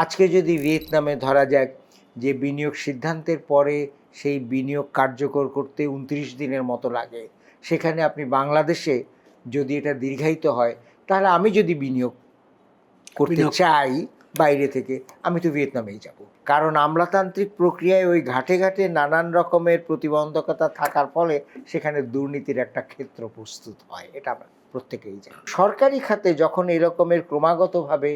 আজকে যদি ভিয়েতনামে ধরা যাক যে বিনিয়োগ সিদ্ধান্তের পরে সেই বিনিয়োগ কার্যকর করতে ২৯ দিনের মতো লাগে, সেখানে আপনি বাংলাদেশে যদি এটা দীর্ঘায়িত হয়, তাহলে আমি যদি বিনিয়োগ করতে চাই বাইরে থেকে, আমি তো ভিয়েতনামেই যাব। কারণ আমলাতান্ত্রিক প্রক্রিয়ায় ওই ঘাটে ঘাটে নানান রকমের প্রতিবন্ধকতা থাকার ফলে সেখানে দুর্নীতির একটা ক্ষেত্র প্রস্তুত হয়, এটা আমরা প্রত্যেকেই জানি। সরকারি খাতে যখন এরকমের ক্রমাগতভাবে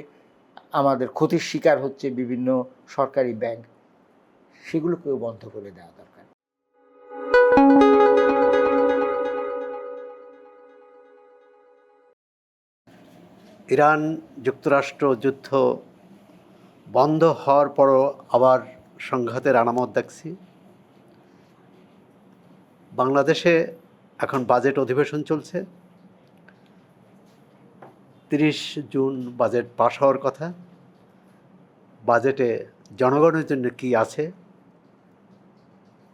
আমাদের ক্ষতির শিকার হচ্ছে বিভিন্ন সরকারি ব্যাংক, সেগুলোকেও বন্ধ করে দেওয়া দরকার। ইরান যুক্তরাষ্ট্র যুদ্ধ বন্ধ হওয়ার পরও আবার সংঘাতের আলামত দেখছি। বাংলাদেশে এখন বাজেট অধিবেশন চলছে। 30 জুন বাজেট পাস হওয়ার কথা। বাজেটে জনগণের জন্য কি আছে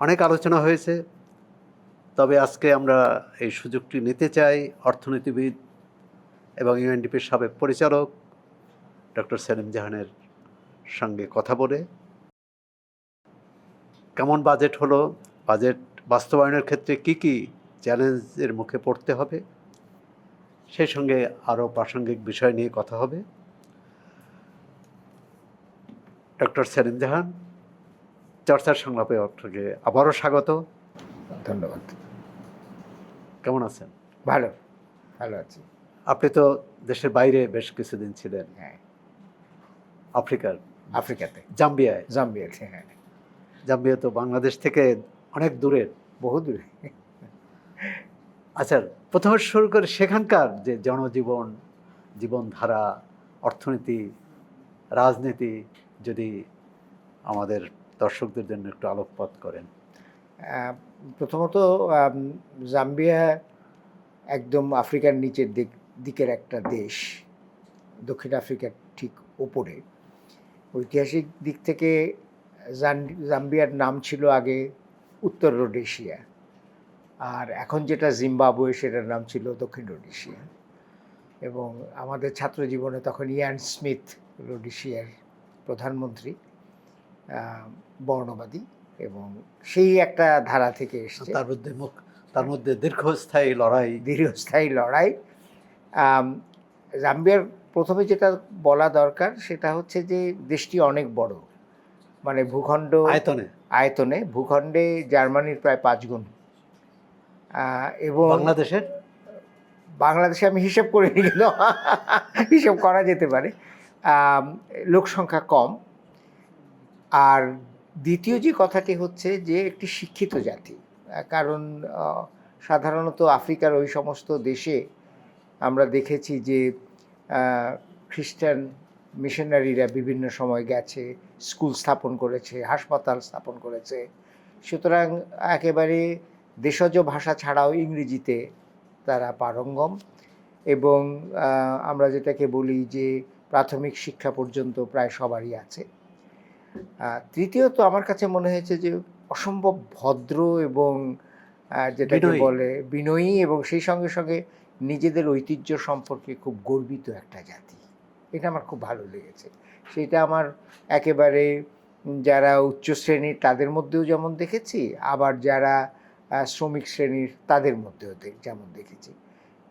অনেক আলোচনা হয়েছে, তবে আজকে আমরা এই সুযোগটি নিতে চাই অর্থনীতিবিদ এবং ইউএনডিপির সাবেক পরিচালক ডক্টর সেলিম জাহানের সঙ্গে কথা বলে কেমন বাজেট হলো, বাজেট বাস্তবায়নের ক্ষেত্রে কি কি চ্যালেঞ্জের মুখে পড়তে হবে, সেই সঙ্গে আরও প্রাসঙ্গিক বিষয় নিয়ে কথা হবে। ডক্টর সেলিম জাহান, চর্চার সংলাপে আপনাকে আবারও স্বাগত। ধন্যবাদ। কেমন আছেন? ভালো ভালো আছি। আপনি তো দেশের বাইরে বেশ কিছুদিন ছিলেন। হ্যাঁ, আফ্রিকাতে, জাম্বিয়াতে। হ্যাঁ, জাম্বিয়া তো বাংলাদেশ থেকে অনেক দূরের, বহু দূরে। আচ্ছা, প্রথমে শুরু করে সেখানকার যে জনজীবন, জীবনধারা, অর্থনীতি, রাজনীতি যদি আমাদের দর্শকদের জন্য একটু আলোকপাত করেন। প্রথমত জাম্বিয়া একদম আফ্রিকার নিচের দিকের একটা দেশ, দক্ষিণ আফ্রিকার ঠিক ওপরে। ঐতিহাসিক দিক থেকে জাম্বিয়ার নাম ছিল আগে উত্তর রোডেশিয়া, আর এখন যেটা জিম্বাবুয়ে সেটার নাম ছিল দক্ষিণ রোডেশিয়া। এবং আমাদের ছাত্র জীবনে তখন ইয়ান স্মিথ রোডেশিয়ার প্রধানমন্ত্রী, বর্ণবাদী, এবং সেই একটা ধারা থেকে এসেছে। তার মধ্যে দীর্ঘস্থায়ী লড়াই। জাম্বিয়ার প্রথমে যেটা বলা দরকার সেটা হচ্ছে যে দেশটি অনেক বড়, মানে ভূখণ্ড আয়তনে ভূখণ্ডে জার্মানির প্রায় 5 গুণ। এবং বাংলাদেশে আমি হিসেব করিনি, কিন্তু হিসেব করা যেতে পারে। লোক সংখ্যা কম। আর দ্বিতীয় যে কথাটি হচ্ছে যে একটি শিক্ষিত জাতি, কারণ সাধারণত আফ্রিকার ওই সমস্ত দেশে আমরা দেখেছি যে খ্রিস্টান মিশনারিরা বিভিন্ন সময় গেছে, স্কুল স্থাপন করেছে, হাসপাতাল স্থাপন করেছে। সুতরাং একেবারে দেশজ ভাষা ছাড়াও ইংরেজিতে তারা পারঙ্গম, এবং আমরা যেটাকে বলি যে প্রাথমিক শিক্ষা পর্যন্ত প্রায় সবারই আছে। তৃতীয়ত আমার কাছে মনে হয়েছে যে অসম্ভব ভদ্র এবং যেটাকে বলে বিনয়ী, এবং সেই সঙ্গে সঙ্গে নিজেদের ঐতিহ্য সম্পর্কে খুব গর্বিত একটা জাতি। এটা আমার খুব ভালো লেগেছে। সেটা আমার একেবারে যারা উচ্চ শ্রেণীর তাদের মধ্যেও যেমন দেখেছি, আবার যারা শ্রমিক শ্রেণীর তাদের মধ্যেও যেমন দেখেছি।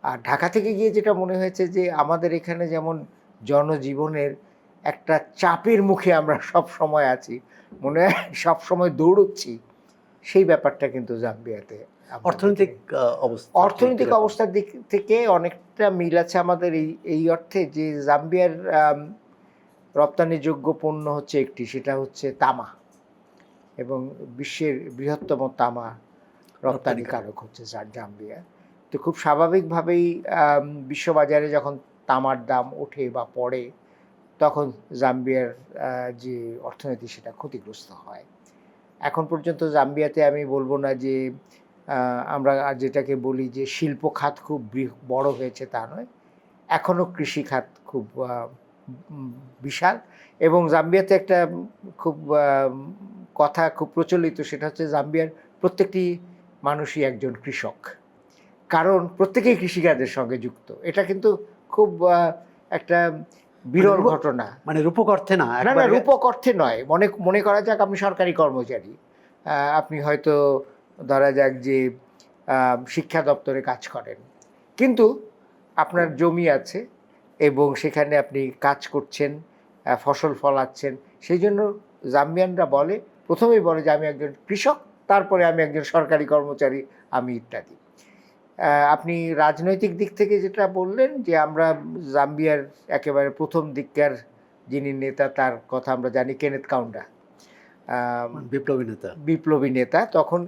আর ঢাকা থেকে গিয়ে যেটা মনে হয়েছে যে আমাদের এখানে যেমন জনজীবনের একটা চাপের মুখে আমরা সব সময় আছি, মনে হয় সব সময় দৌড়চ্ছি, সেই ব্যাপারটা কিন্তু জাম্বিয়াতে অর্থনৈতিক অবস্থার দিক থেকে অনেকটা মিল আছে আমাদের এই অর্থে যে জাম্বিয়ার রপ্তানিযোগ্য পণ্য হচ্ছে একটি, সেটা হচ্ছে তামা, এবং বিশ্বের বৃহত্তম তামা রপ্তানিকারক হচ্ছে জাম্বিয়া। তো খুব স্বাভাবিকভাবেই বিশ্ববাজারে যখন তামার দাম ওঠে বা পড়ে, তখন জাম্বিয়ার যে অর্থনীতি সেটা ক্ষতিগ্রস্ত হয়। এখন পর্যন্ত জাম্বিয়াতে আমি বলবো না যে আমরা যেটাকে বলি যে শিল্প খাত খুব বড় হয়েছে, তা নয়। এখনও কৃষি খাত খুব বিশাল। এবং জাম্বিয়াতে একটা খুব কথা খুব প্রচলিত, সেটা হচ্ছে জাম্বিয়ার প্রত্যেকটি মানুষই একজন কৃষক, কারণ প্রত্যেকেই কৃষিকাজের সঙ্গে যুক্ত। এটা কিন্তু খুব একটা বিরল ঘটনা। মানে রূপক অর্থে না, না না, একবারে রূপক অর্থে নয়। মনে করা যাক আপনি সরকারি কর্মচারী, আপনি হয়তো ধরা যাক যে শিক্ষা দপ্তরে কাজ করেন, কিন্তু আপনার জমি আছে এবং সেখানে আপনি কাজ করছেন, ফসল ফলাচ্ছেন। সেই জন্য জাম্বিয়ানরা প্রথমেই বলে যে আমি একজন কৃষক, তারপরে আমি একজন সরকারি কর্মচারী, আমি ইত্যাদি। আপনি রাজনৈতিক দিক থেকে যেটা বললেন যে আমরা জাম্বিয়ার একেবারে প্রথম দিককার যিনি নেতা, তার কথা আমরা জানি, কেনেথ কাউন্ডা, বিপ্লবী নেতা। বিপ্লবী নেতা। তখন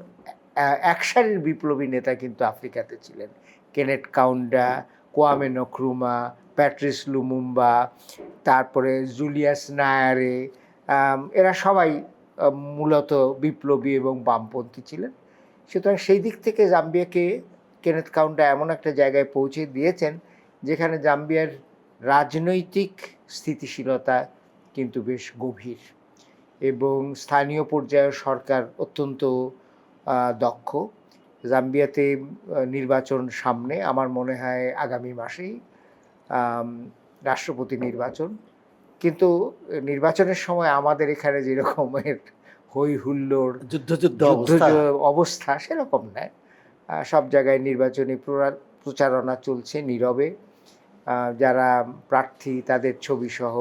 এক সারির বিপ্লবী নেতা কিন্তু আফ্রিকাতে ছিলেন। Kenneth Kaunda, Kwame Nkrumah, Patrice Lumumba, তারপরে জুলিয়াস নায়ারে, এরা সবাই মূলত বিপ্লবী এবং বামপন্থী ছিলেন। সুতরাং সেই দিক থেকে জাম্বিয়াকে কেনেথ কাউন্ডা এমন একটা জায়গায় পৌঁছে দিয়েছেন যেখানে জাম্বিয়ার রাজনৈতিক স্থিতিশীলতা কিন্তু বেশ গভীর এবং স্থানীয় পর্যায়ের সরকার অত্যন্ত দক্ষ। জাম্বিয়াতে নির্বাচন সামনে, আমার মনে হয় আগামী মাসেই রাষ্ট্রপতি নির্বাচন। কিন্তু নির্বাচনের সময় আমাদের এখানে যেরকমের হই হুল্লোড়, যুদ্ধ অবস্থা সেরকম নয়। সব জায়গায় নির্বাচনী প্রচারণা চলছে নীরবে। যারা প্রার্থী তাদের ছবি সহ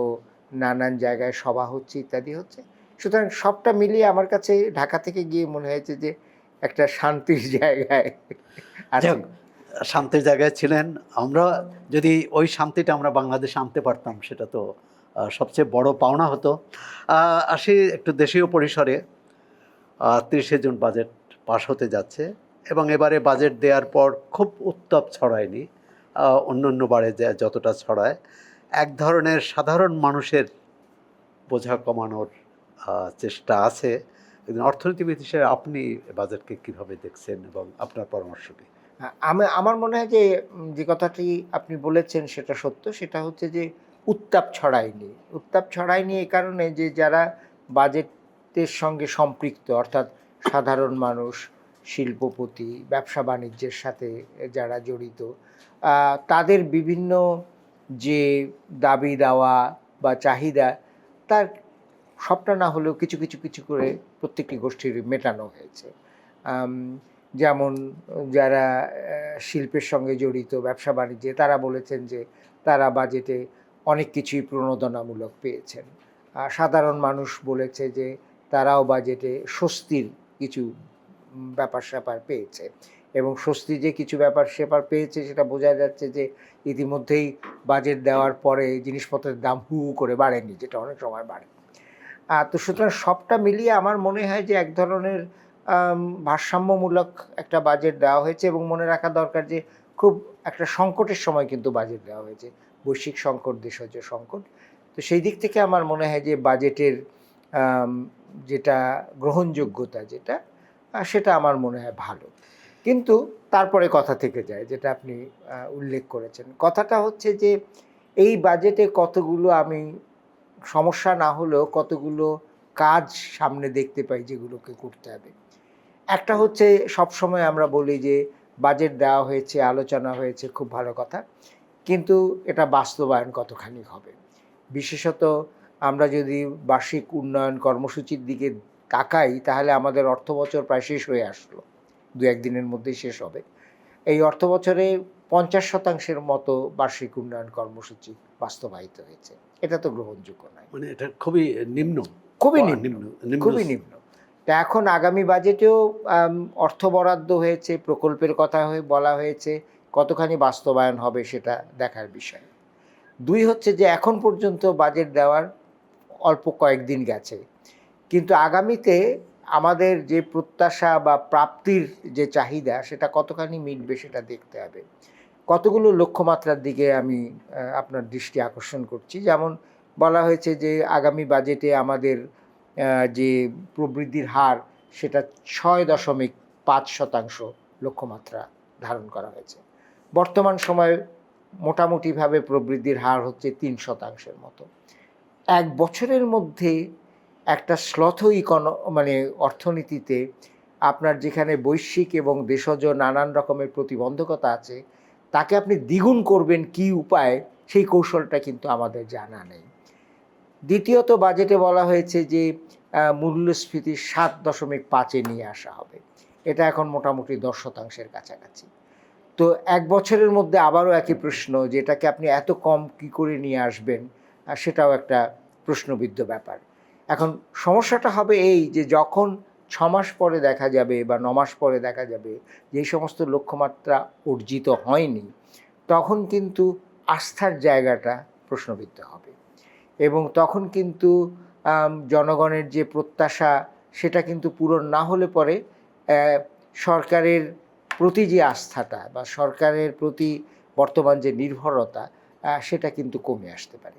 নানান জায়গায় সভা হচ্ছে, ইত্যাদি হচ্ছে। সুতরাং সবটা মিলিয়ে আমার কাছে ঢাকা থেকে গিয়ে মনে হয়েছে যে একটা শান্তির জায়গায় আছে। শান্তির জায়গায় ছিলেন। আমরা যদি ওই শান্তিটা আমরা বাংলাদেশে আনতে পারতাম, সেটা তো সবচেয়ে বড় পাওনা হতো। আসি একটু দেশীয় পরিসরে। 30শে জুন বাজেট পাশ হতে যাচ্ছে এবং এবারে বাজেট দেওয়ার পর খুব উত্তাপ ছড়ায়নি, অন্য বারে যতটা ছড়ায়। এক ধরনের সাধারণ মানুষের বোঝা কমানোর চেষ্টা আছে। অর্থনীতিবিদ হিসেবে আপনি বাজেটকে কিভাবে দেখছেন এবং আপনার পরামর্শ কি? আমার মনে হয় যে কথাটি আপনি বলেছেন সেটা সত্য। সেটা হচ্ছে যে উত্তাপ ছড়ায়নি এই কারণে যে যারা বাজেটের সঙ্গে সম্পৃক্ত, অর্থাৎ সাধারণ মানুষ, শিল্পপতি, ব্যবসা বাণিজ্যের সাথে যারা জড়িত, তাদের বিভিন্ন যে দাবি দাওয়া বা চাহিদা, তার সবটা না হলেও কিছু করে প্রত্যেকটি গোষ্ঠীর মেটানো হয়েছে। যেমন যারা শিল্পের সঙ্গে জড়িত, ব্যবসা বাণিজ্যে, তারা বলেছেন যে তারা বাজেটে অনেক কিছুই প্রণোদনামূলক পেয়েছেন। সাধারণ মানুষ বলেছে যে তারাও বাজেটে স্বস্তির কিছু ব্যাপার স্যাপার পেয়েছে এবং স্বস্তি যে কিছু ব্যাপার স্যাপার পেয়েছে সেটা বোঝা যাচ্ছে যে ইতিমধ্যেই বাজেট দেওয়ার পরে জিনিসপত্রের দাম হু করে বাড়েনি, যেটা অনেক সময় বাড়ে। তো সুতরাং সবটা মিলিয়ে আমার মনে হয় যে এক ধরনের ভারসাম্যমূলক একটা বাজেট দেওয়া হয়েছে এবং মনে রাখা দরকার যে খুব একটা সংকটের সময় কিন্তু বাজেট দেওয়া হয়েছে, বৈশ্বিক সংকট, দেশজ সংকট। তো সেই দিক থেকে আমার মনে হয় যে বাজেটের যেটা গ্রহণযোগ্যতা সেটা আমার মনে হয় ভালো। কিন্তু তারপরে কথা থেকে যায়, যেটা আপনি উল্লেখ করেছেন। কথাটা হচ্ছে যে এই বাজেটে কতগুলো আমি সমস্যা না হলেও কতগুলো কাজ সামনে দেখতে পাই যেগুলোকে করতে হবে। একটা হচ্ছে, সবসময় আমরা বলি যে বাজেট দেওয়া হয়েছে, আলোচনা হয়েছে, খুব ভালো কথা, কিন্তু এটা বাস্তবায়ন কতখানি হবে। বিশেষত আমরা যদি বার্ষিক উন্নয়ন কর্মসূচির দিকে তাকাই, তাহলে আমাদের অর্থবছর প্রায় শেষ হয়ে আসলো, 2-1 দিনের মধ্যেই শেষ হবে। এই অর্থবছরে 50% মতো বার্ষিক উন্নয়ন কর্মসূচি বাস্তবায়িত হয়েছে। এটা তো গ্রহণযোগ্য নয়। মানে এটা খুবই নিম্ন। তা এখন আগামী বাজেটেও অর্থ বরাদ্দ হয়েছে, প্রকল্পের কথা বলা হয়েছে, কতখানি বাস্তবায়ন হবে সেটা দেখার বিষয়। 2 হচ্ছে যে এখন পর্যন্ত বাজেট দেওয়ার অল্প কয়েকদিন গেছে, কিন্তু আগামীতে আমাদের যে প্রত্যাশা বা প্রাপ্তির যে চাহিদা সেটা কতখানি মিটবে সেটা দেখতে হবে। কতগুলো লক্ষ্যমাত্রার দিকে আমি আপনার দৃষ্টি আকর্ষণ করছি। যেমন বলা হয়েছে যে আগামী বাজেটে আমাদের যে প্রবৃদ্ধির হার সেটা 6.5% লক্ষ্যমাত্রা ধারণ করা হয়েছে। বর্তমান সময়ে মোটামুটিভাবে প্রবৃদ্ধির হার হচ্ছে 3% মতো। 1 বছরের মধ্যে একটা অর্থনীতিতে আপনার যেখানে বৈশ্বিক এবং দেশজ নানান রকমের প্রতিবন্ধকতা আছে, তাকে আপনি দ্বিগুণ করবেন কি উপায়ে, সেই কৌশলটা কিন্তু আমাদের জানা নেই। দ্বিতীয়ত বাজেটে বলা হয়েছে যে মূল্যস্ফীতি 7.5-এ নিয়ে আসা হবে। এটা এখন মোটামুটি 10% কাছাকাছি। তো 1 বছরের মধ্যে আবারও একই প্রশ্ন, যে এটাকে আপনি এত কম কি করে নিয়ে আসবেন, সেটাও একটা প্রশ্নবিদ্ধ ব্যাপার। এখন সমস্যাটা হবে এই যে যখন 6 মাস পরে দেখা যাবে বা 9 মাস পরে দেখা যাবে যে এই সমস্ত লক্ষ্যমাত্রা অর্জিত হয়নি, তখন কিন্তু আস্থার জায়গাটা প্রশ্নবিদ্ধ হবে এবং তখন কিন্তু জনগণের যে প্রত্যাশা সেটা কিন্তু পূরণ না হলে পরে সরকারের প্রতি যে আস্থাটা বা সরকারের প্রতি বর্তমান যে নির্ভরতা সেটা কিন্তু কমে আসতে পারে।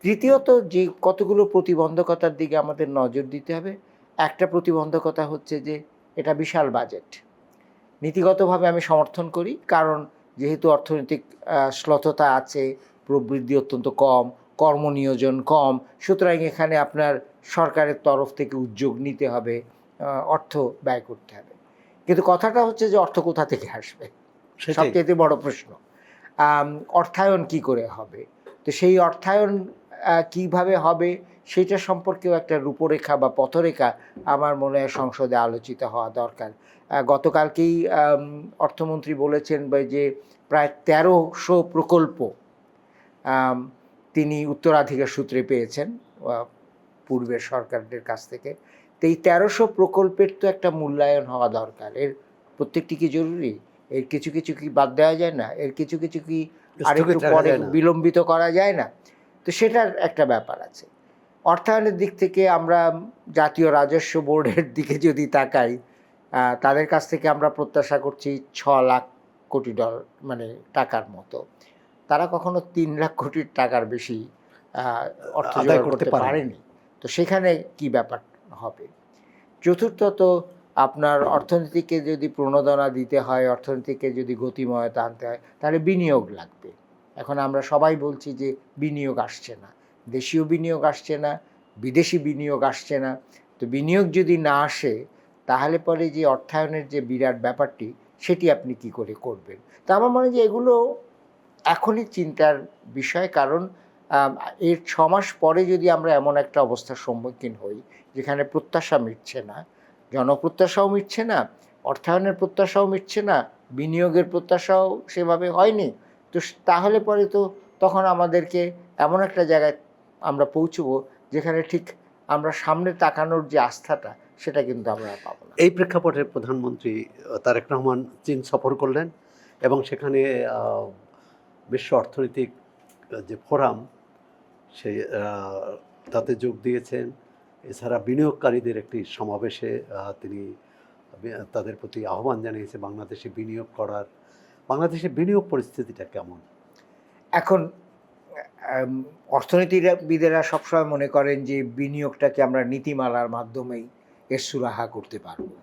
তৃতীয়ত যে কতগুলো প্রতিবন্ধকতার দিকে আমাদের নজর দিতে হবে, একটা প্রতিবন্ধকতা হচ্ছে যে এটা বিশাল বাজেট। নীতিগতভাবে আমি সমর্থন করি, কারণ যেহেতু অর্থনৈতিক শ্লথতা আছে, প্রবৃদ্ধি অত্যন্ত কম, কর্মনিয়োজন কম, সুতরাং এখানে আপনার সরকারের তরফ থেকে উদ্যোগ নিতে হবে, অর্থ ব্যয় করতে হবে। কিন্তু কথাটা হচ্ছে যে অর্থ কোথা থেকে আসবে, সবচেয়ে বড় প্রশ্ন। অর্থায়ন কি করে হবে, তো সেই অর্থায়ন কিভাবে হবে সেটা সম্পর্কেও একটা রূপরেখা বা পথরেখা আমার মনে হয় সংসদে আলোচিত হওয়া দরকার। গতকালকেই অর্থমন্ত্রী বলেছেন যে প্রায় 1300 প্রকল্প তিনি উত্তরাধিকার সূত্রে পেয়েছেন পূর্বের সরকারদের কাছ থেকে। তো এই 1300 প্রকল্পের তো একটা মূল্যায়ন হওয়া দরকার। এর প্রত্যেকটি কি জরুরি? এর কিছু কিছু কি বাদ দেওয়া যায় না? এর কিছু কিছু কি আরেকটু পরে বিলম্বিত করা যায় না? তো সেটার একটা ব্যাপার আছে। অর্থায়নের দিক থেকে আমরা জাতীয় রাজস্ব বোর্ডের দিকে যদি তাকাই, তাদের কাছ থেকে আমরা প্রত্যাশা করছি 6 লাখ কোটি ডলার মানে টাকার মতো। তারা কখনো 3 লাখ কোটি টাকার বেশি অর্থ জোগাড় করতে পারেনি। তো সেখানে কি ব্যাপার হবে? চতুর্থত আপনার অর্থনীতিকে যদি প্রণোদনা দিতে হয়, অর্থনীতিকে যদি গতিময়তা আনতে হয়, তাহলে বিনিয়োগ লাগবে। এখন আমরা সবাই বলছি যে বিনিয়োগ আসছে না, দেশীয় বিনিয়োগ আসছে না, বিদেশি বিনিয়োগ আসছে না। তো বিনিয়োগ যদি না আসে তাহলে পরে যে অর্থায়নের যে বিরাট ব্যাপারটি সেটি আপনি কি করে করবেন? তা আমার মনে হয় যে এগুলো এখনই চিন্তার বিষয়, কারণ এর 6 মাস পরে যদি আমরা এমন একটা অবস্থার সম্মুখীন হই যেখানে প্রত্যাশা মিটছে না, জনপ্রত্যাশাও মিটছে না, অর্থায়নের প্রত্যাশাও মিটছে না, বিনিয়োগের প্রত্যাশাও সেভাবে হয়নি, তো তাহলে পরে তো তখন আমাদেরকে এমন একটা জায়গায় আমরা পৌঁছবো যেখানে ঠিক আমরা সামনে তাকানোর যে আস্থাটা সেটা কিন্তু আমরা পাবো না। এই প্রেক্ষাপটে প্রধানমন্ত্রী তারেক রহমান চীন সফর করলেন এবং সেখানে বিশ্ব অর্থনৈতিক যে ফোরাম সেই তাতে যোগ দিয়েছেন। এছাড়া বিনিয়োগকারীদের একটি সমাবেশে তিনি তাদের প্রতি আহ্বান জানিয়েছে বাংলাদেশে বিনিয়োগ করার। বাংলাদেশের বিনিয়োগ পরিস্থিতিটা কেমন এখন? অর্থনীতিবিদেরা সবসময় মনে করেন যে বিনিয়োগটাকে আমরা নীতিমালার মাধ্যমেই এর সুরাহা করতে পারবো।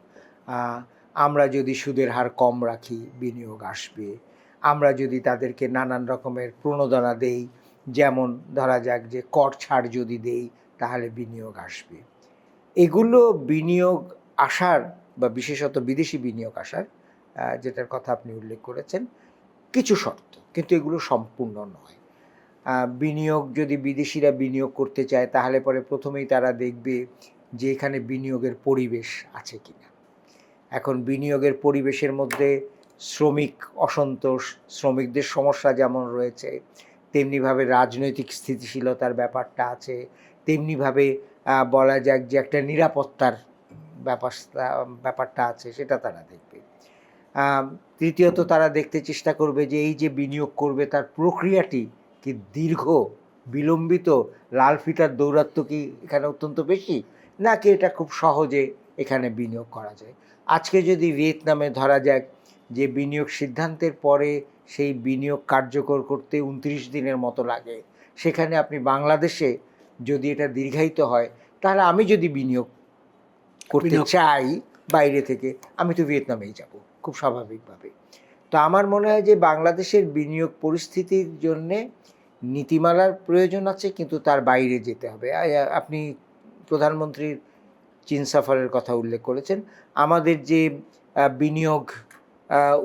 আমরা যদি সুদের হার কম রাখি বিনিয়োগ আসবে, আমরা যদি তাদেরকে নানান রকমের প্রণোদনা দেই, যেমন ধরা যাক যে কর ছাড় যদি দেই তাহলে বিনিয়োগ আসবে। এগুলো বিনিয়োগ আসার বা বিশেষত বিদেশি বিনিয়োগ আসার যেটার কথা আপনি উল্লেখ করেছেন কিছু শর্ত, কিন্তু এগুলো সম্পূর্ণ নয়। বিনিয়োগ যদি বিদেশিরা বিনিয়োগ করতে চায় তাহলে পরে প্রথমেই তারা দেখবে যে এখানে বিনিয়োগের পরিবেশ আছে কিনা। এখন বিনিয়োগের পরিবেশের মধ্যে শ্রমিক অসন্তোষ, শ্রমিকদের সমস্যা যেমন রয়েছে, তেমনিভাবে রাজনৈতিক স্থিতিশীলতার ব্যাপারটা আছে, তেমনিভাবে বলা যাক যে একটা নিরাপত্তার ব্যাপারটা আছে, সেটা তারা দেখবে। তৃতীয়ত তারা দেখতে চেষ্টা করবে যে এই যে বিনিয়োগ করবে তার প্রক্রিয়াটি কি দীর্ঘ, বিলম্বিত, লাল ফিতার দৌরাত্ম কি এখানে অত্যন্ত বেশি, নাকি এটা খুব সহজে এখানে বিনিয়োগ করা যায়। আজকে যদি ভিয়েতনামে ধরা যাক যে বিনিয়োগ সিদ্ধান্তের পরে সেই বিনিয়োগ কার্যকর করতে 29 দিনের মতো লাগে, সেখানে আপনি বাংলাদেশে যদি এটা দীর্ঘায়িত হয় তাহলে আমি যদি বিনিয়োগ করতে চাই বাইরে থেকে, আমি তো ভিয়েতনামেই যাব খুব স্বাভাবিকভাবে। তো আমার মনে হয় যে বাংলাদেশের বিনিয়োগ পরিস্থিতির জন্যে নীতিমালার প্রয়োজন আছে, কিন্তু তার বাইরে যেতে হবে। আপনি প্রধানমন্ত্রীর চীন সফরের কথা উল্লেখ করেছেন। আমাদের যে বিনিয়োগ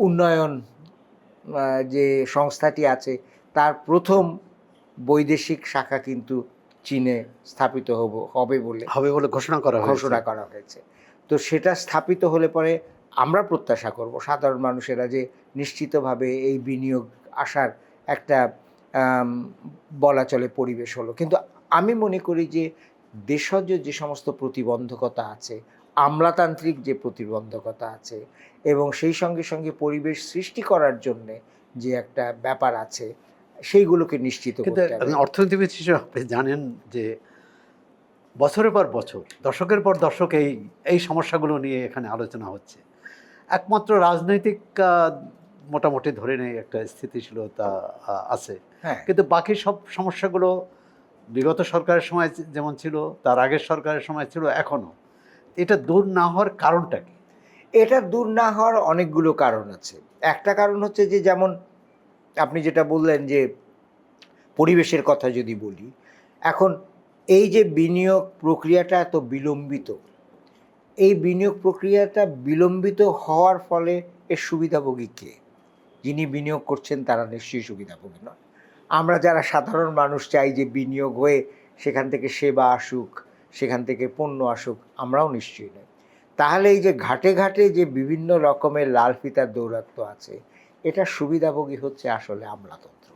উন্নয়ন যে সংস্থাটি আছে তার প্রথম বৈদেশিক শাখা কিন্তু চীনে স্থাপিত হবে বলে ঘোষণা করা হয়েছে। তো সেটা স্থাপিত হলে পরে আমরা প্রত্যাশা করব সাধারণ মানুষেরা যে নিশ্চিতভাবে এই বিনিয়োগ আসার একটা বলা চলে পরিবেশ হলো। কিন্তু আমি মনে করি যে দেশজ যে সমস্ত প্রতিবন্ধকতা আছে, আমলাতান্ত্রিক যে প্রতিবন্ধকতা আছে এবং সেই সঙ্গে সঙ্গে পরিবেশ সৃষ্টি করার জন্যে যে একটা ব্যাপার আছে, সেইগুলোকে নিশ্চিত করতে হবে। কিন্তু অর্থনীতিবিদ হিসেবে আপনি জানেন যে বছরের পর বছর, দশকের পর দশক এই সমস্যাগুলো নিয়ে এখানে আলোচনা হচ্ছে। একমাত্র রাজনৈতিক মোটামুটি ধরে নেই একটা স্থিতিশীলতা আছে, হ্যাঁ, কিন্তু বাকি সব সমস্যাগুলো বিগত সরকারের সময় যেমন ছিল, তার আগের সরকারের সময় ছিল, এখনও। এটা দূর না হওয়ার কারণটা কি? এটা দূর না হওয়ার অনেকগুলো কারণ আছে। একটা কারণ হচ্ছে যে যেমন আপনি যেটা বললেন যে পরিবেশের কথা যদি বলি, এখন এই যে বিনিয়োগ প্রক্রিয়াটা এত বিলম্বিত, এই বিনিয়োগ প্রক্রিয়াটা বিলম্বিত হওয়ার ফলে এর সুবিধাভোগী কে? যিনি বিনিয়োগ করছেন তারা নিশ্চয়ই সুবিধাভোগী নয়। আমরা যারা সাধারণ মানুষ চাই যে বিনিয়োগ হয়ে সেখান থেকে সেবা আসুক, সেখান থেকে পণ্য আসুক, আমরাও নিশ্চয়ই নই। তাহলে এই যে ঘাটে ঘাটে যে বিভিন্ন রকমের লাল ফিতার দৌরাত্ম্য আছে, এটার সুবিধাভোগী হচ্ছে আসলে আমলাতন্ত্র।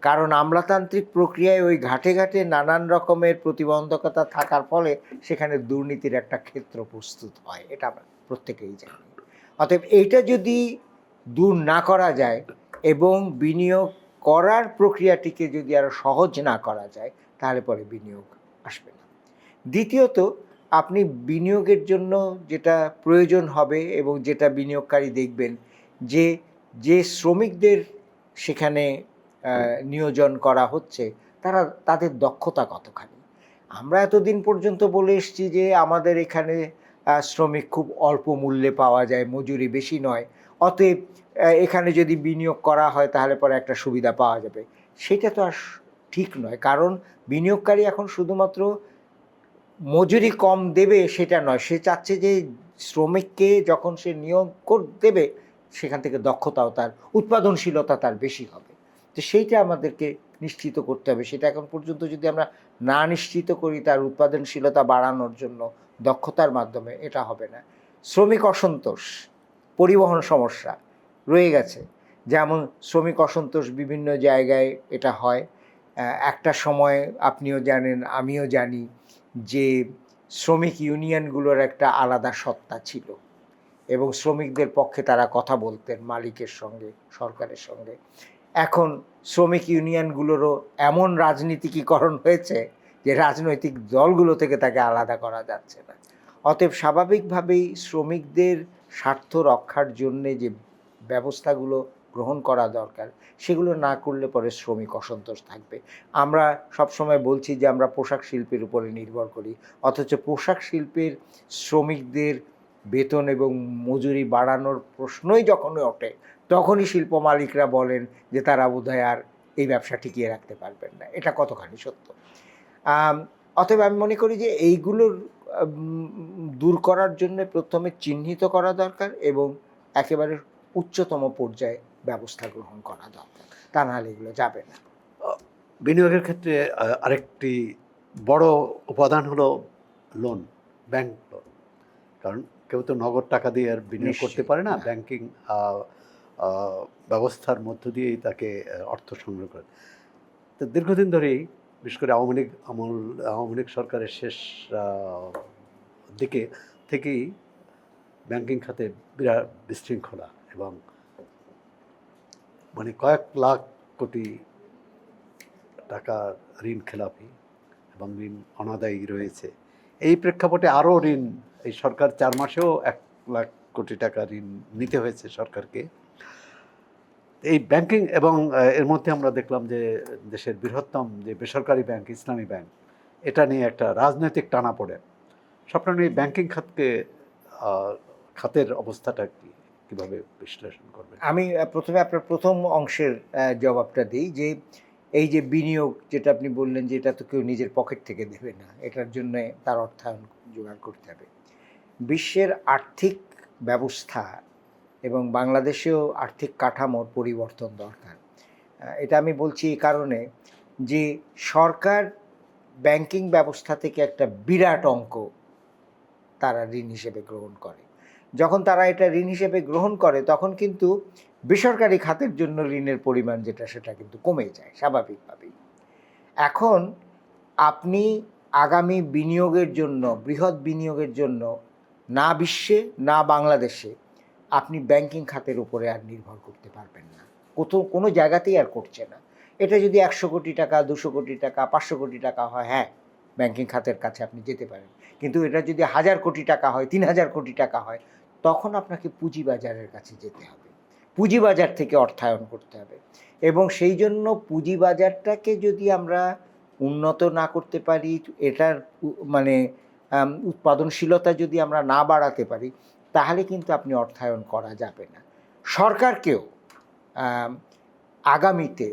কারণ আমলাতান্ত্রিক প্রক্রিয়ায় ওই ঘাটে ঘাটে নানান রকমের প্রতিবন্ধকতা থাকার ফলে সেখানে দুর্নীতির একটা ক্ষেত্র প্রস্তুত হয়, এটা আমরা প্রত্যেকেই জানি। অতএব এইটা যদি দূর না করা যায় এবং বিনিয়োগ করার প্রক্রিয়াটিকে যদি আরও সহজ না করা যায়, তাহলে পরে বিনিয়োগ আসবে না। দ্বিতীয়ত, আপনি বিনিয়োগের জন্য যেটা প্রয়োজন হবে এবং যেটা বিনিয়োগকারী দেখবেন যে যে শ্রমিকদের সেখানে নিয়োজন করা হচ্ছে তাদের দক্ষতা কতখানি। আমরা এতদিন পর্যন্ত বলে এসেছি যে আমাদের এখানে শ্রমিক খুব অল্প মূল্যে পাওয়া যায়, মজুরি বেশি নয়, অতএব এখানে যদি বিনিয়োগ করা হয় তাহলে পরে একটা সুবিধা পাওয়া যাবে। সেটা তো আর ঠিক নয়, কারণ বিনিয়োগকারী এখন শুধুমাত্র মজুরি কম দেবে সেটা নয়, সে চাচ্ছে যে শ্রমিককে যখন সে নিয়োগ দেবে সেখান থেকে দক্ষতাও তার, উৎপাদনশীলতা তার বেশি হবে। তো সেইটা আমাদেরকে নিশ্চিত করতে হবে। সেটা এখন পর্যন্ত যদি আমরা না নিশ্চিত করি তার উৎপাদনশীলতা বাড়ানোর জন্য দক্ষতার মাধ্যমে, এটা হবে না। শ্রমিক অসন্তোষ, পরিবহন সমস্যা রয়ে গেছে। যেমন শ্রমিক অসন্তোষ বিভিন্ন জায়গায় এটা হয়। একটা সময় আপনিও জানেন, আমিও জানি যে শ্রমিক ইউনিয়নগুলোর একটা আলাদা সত্তা ছিল এবং শ্রমিকদের পক্ষে তারা কথা বলতেন মালিকের সঙ্গে, সরকারের সঙ্গে। এখন শ্রমিক ইউনিয়নগুলোরও এমন রাজনীতিকীকরণ হয়েছে যে রাজনৈতিক দলগুলো থেকে তাকে আলাদা করা যাচ্ছে না। অতএব স্বাভাবিকভাবেই শ্রমিকদের স্বার্থ রক্ষার জন্যে যে ব্যবস্থাগুলো গ্রহণ করা দরকার সেগুলো না করলে পরে শ্রমিক অসন্তোষ থাকবে। আমরা সবসময় বলছি যে আমরা পোশাক শিল্পের উপরে নির্ভর করি, অথচ পোশাক শিল্পের শ্রমিকদের বেতন এবং মজুরি বাড়ানোর প্রশ্নই যখনই ওঠে তখনই শিল্প মালিকরা বলেন যে তারা বোধহয় আর এই ব্যবসা টিকিয়ে রাখতে পারবেন না। এটা কতখানি সত্য? অতএব আমি মনে করি যে এইগুলোর দূর করার জন্য প্রথমে চিহ্নিত করা দরকার এবং একেবারে উচ্চতম পর্যায়ে ব্যবস্থা গ্রহণ করা দরকার, তা নাহলে এগুলো যাবে না। বিনিয়োগের ক্ষেত্রে আরেকটি বড় উপাদান হলো লোন, ব্যাংক লোন। কারণ কেউ তো নগদ টাকা দিয়ে আর বিনিয়োগ করতে পারে না, ব্যাংকিং ব্যবস্থার মধ্য দিয়েই তাকে অর্থ সংগ্রহ করে। তো দীর্ঘদিন ধরেই বিশেষ করে আওয়ামী লীগ সরকারের শেষ দিকে থেকেই ব্যাংকিং খাতে বিরাট বিশৃঙ্খলা এবং মানে কয়েক লাখ কোটি টাকা ঋণ খেলাপি এবং ঋণ অনাদায়ী রয়েছে। এই প্রেক্ষাপটে আরও ঋণ, এই সরকার 4 মাসেও 1 লাখ কোটি টাকা ঋণ নিতে হয়েছে সরকারকে। এই ব্যাংকিং এবং এর মধ্যে আমরা দেখলাম যে দেশের বৃহত্তম যে বেসরকারি ব্যাংক ইসলামী ব্যাংক, এটা নিয়ে একটা রাজনৈতিক টানাপোড়েন। সবটা নিয়ে ব্যাংকিং খাতের অবস্থাটা কীভাবে বিশ্লেষণ করবেন? আমি প্রথমে আপনার প্রথম অংশের জবাবটা দিই যে এই যে বিনিয়োগ যেটা আপনি বললেন যে এটা তো কেউ নিজের পকেট থেকে দেবে না, এটার জন্য তার অর্থায়ন জোগাড় করতে হবে। বিশ্বের আর্থিক ব্যবস্থা এবং বাংলাদেশেও আর্থিক কাঠামোর পরিবর্তন দরকার। এটা আমি বলছি এই কারণে যে সরকার ব্যাংকিং ব্যবস্থা থেকে একটা বিরাট অঙ্ক তারা ঋণ হিসেবে গ্রহণ করে। যখন তারা এটা ঋণ হিসেবে গ্রহণ করে তখন কিন্তু বেসরকারি খাতের জন্য ঋণের পরিমাণ যেটা সেটা কিন্তু কমে যায় স্বাভাবিকভাবেই। এখন আপনি আগামী বিনিয়োগের জন্য, বৃহৎ বিনিয়োগের জন্য না বিশ্বে না বাংলাদেশে আপনি ব্যাংকিং খাতের উপরে আর নির্ভর করতে পারবেন না, কোনো জায়গাতেই আর করছে না। এটা যদি 100 কোটি টাকা, 200 কোটি টাকা, 500 কোটি টাকা হয়, হ্যাঁ ব্যাংকিং খাতের কাছে আপনি যেতে পারেন, কিন্তু এটা যদি 1000 কোটি টাকা হয়, 3000 কোটি টাকা হয়, তখন আপনাকে পুঁজিবাজারের কাছে যেতে হবে, পুঁজিবাজার থেকে অর্থায়ন করতে হবে। এবং সেই জন্য পুঁজিবাজারটাকে যদি আমরা উন্নত না করতে পারি, এটার মানে উৎপাদনশীলতা যদি আমরা না বাড়াতে পারি, তাহলে কিন্তু আপনি অর্থায়ন করা যাবে না। সরকারকেও আগামীতে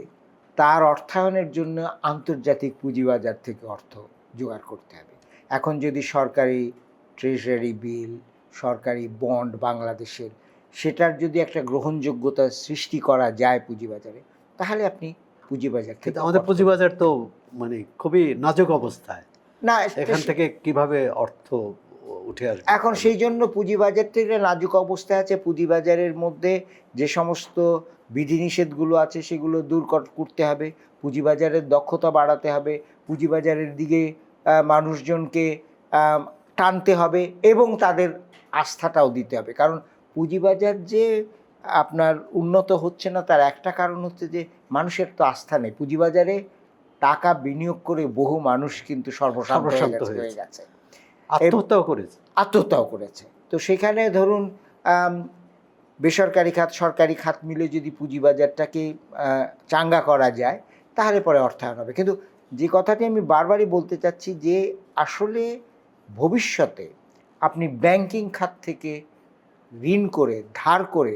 তার অর্থায়নের জন্য আন্তর্জাতিক পুঁজিবাজার থেকে অর্থ জোগাড় করতে হবে। এখন যদি সরকারি ট্রেজারি বিল, সরকারি বন্ড বাংলাদেশের, সেটার যদি একটা গ্রহণযোগ্যতা সৃষ্টি করা যায় পুঁজিবাজারে, তাহলে আপনি পুঁজিবাজার থেকে, কিন্তু আমাদের পুঁজিবাজার তো মানে খুবই নাজুক অবস্থায়, না এখান থেকে কিভাবে অর্থ উঠে আসবে? এখন সেই জন্য পুঁজিবাজার থেকে নাজুক অবস্থায় আছে। পুঁজিবাজারের মধ্যে যে সমস্ত বিধিনিষেধগুলো আছে সেগুলো দূর করতে হবে, পুঁজিবাজারের দক্ষতা বাড়াতে হবে, পুঁজিবাজারের দিকে মানুষজনকে টানতে হবে এবং তাদের আস্থাটাও দিতে হবে। কারণ পুঁজিবাজার যে আপনার উন্নত হচ্ছে না তার একটা কারণ হচ্ছে যে মানুষের তো আস্থা নেই। পুঁজিবাজারে টাকা বিনিয়োগ করে বহু মানুষ কিন্তু সর্বশান্ত হয়ে গেছে, আত্মহত্যাও করেছে। তো সেখানে ধরুন বেসরকারি খাত সরকারি খাত মিলে যদি পুঁজিবাজারটাকে চাঙ্গা করা যায় তাহলে পরে অর্থায়ন হবে। কিন্তু যে কথাটি আমি বারবারই বলতে চাচ্ছি যে আসলে ভবিষ্যতে আপনি ব্যাংকিং খাত থেকে ঋণ করে ধার করে